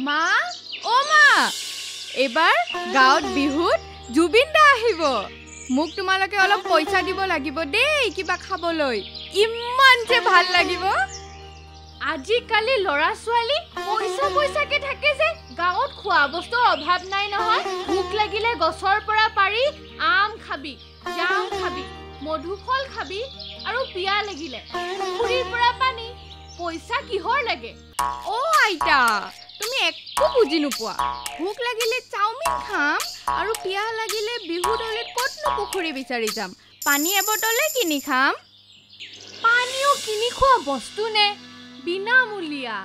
মা ও মা এবাৰ গাঁৱত বিহুত জুবিন দা আহিব মোক তোমালোকে অলপ পইচা দিব লাগিব দেই কিবা খাবলৈ ইমান যে ভাল লাগিব আজিকালি লৰা ছোৱালী পইচা পইচাকে থাকে যে গাঁৱত খোৱা বস্তু অভাৱ নাই নহয় ভোক লাগিলে গছৰ পৰা পাৰি আম খাবি জাম খাবি মধুফল খাবি আৰু পিয়া লাগিলে পুখুৰীৰ পৰা পানী পইচা কিহৰ লাগে ও আইতা তুমি একো বুজি নোপোৱা ভোক লাগিলে চাওমিন খাম আৰু পিয়া লাগিলে বিহুত হলে কতনো পুখুৰী বিচাৰি যাম পানী এবটলে কিনি খাম পানীও কিনি খোৱা বস্তু নে বিনামূলীয়া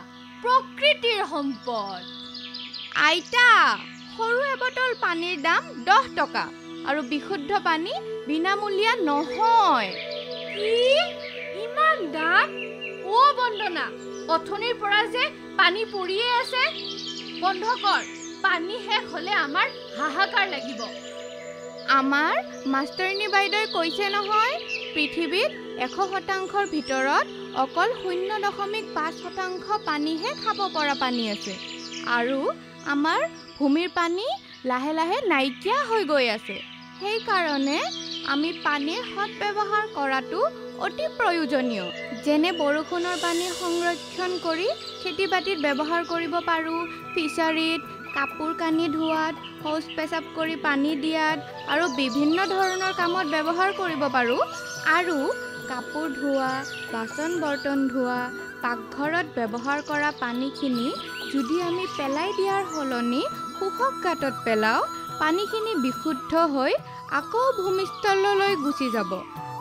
প্ৰকৃতিৰ সম্পদ আইতা সৰু এবটল পানীৰ দাম 10 টকা আৰু বিশুদ্ধ পানী বিনামূলীয়া নহয় কি ইমান দাম ও বন্দনা অথনিৰ পৰা যে পানী পৰিয়ে আছে বন্ধ কৰ পানী শেষ হলে আমাৰ হাহাকাৰ লাগিব আমাৰ মাষ্টাৰনী বাইদেউই কৈছে নহয় পৃথিৱীত 100% ভিতৰত অকল 0.5% পানীহে খাব পৰা পানী আছে আৰু আমাৰ ভূমিৰ পানী লাহে লাহে নাইকিয়া হৈ গৈ আছে সেই কাৰণে আমি পানীৰ সৎ ব্যৱহাৰ কৰাটো অতি প্ৰয়োজনীয় যেনে বৰষুণৰ পানী সংৰক্ষণ কৰি খেতি-বাতিত ব্যৱহাৰ কৰিব পাৰো ফিচাৰীত কাপোৰ কানি ধোৱাত শৌচ পেচাব কৰি পানী দিয়াত আৰু বিভিন্ন ধৰণৰ কামত ব্যৱহাৰ কৰিব পাৰো আৰু কাপোৰ ধোৱা বাচন বৰ্তন ধোৱা পাকঘৰত ব্যৱহাৰ কৰা পানীখিনি যদি আমি পেলাই দিয়াৰ হলনি সুখক গাঁতত পেলাও পানীখিনি বিশুদ্ধ হৈ আকৌ ভূমিস্থললৈ গুচি যাব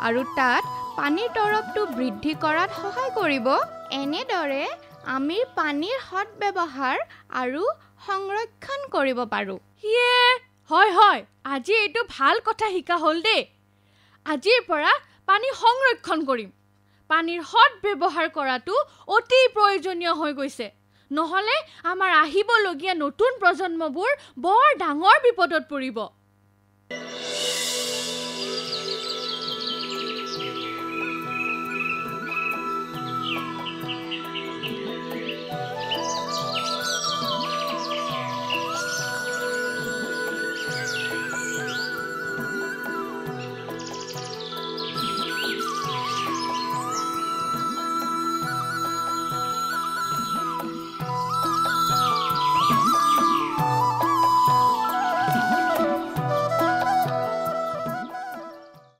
আৰু তাত পানীৰ তৰপটো বৃদ্ধি কৰাত সহায় কৰিব এনেদৰে আমি পানীৰ সৎ ব্যৱহাৰ আৰু সংৰক্ষণ কৰিব পাৰো ইয়ে হয় হয় আজি এইটো ভাল কথা শিকা হল দে আজিৰ পৰা পানী সংৰক্ষণ কৰিম পানীৰ সৎ ব্যৱহাৰ কৰাটো অতি প্ৰয়োজনীয় হৈ গৈছে নহলে আমাৰ আহিবলগীয়া নতুন প্ৰজন্মবোৰ বৰ ডাঙৰ বিপদত পৰিব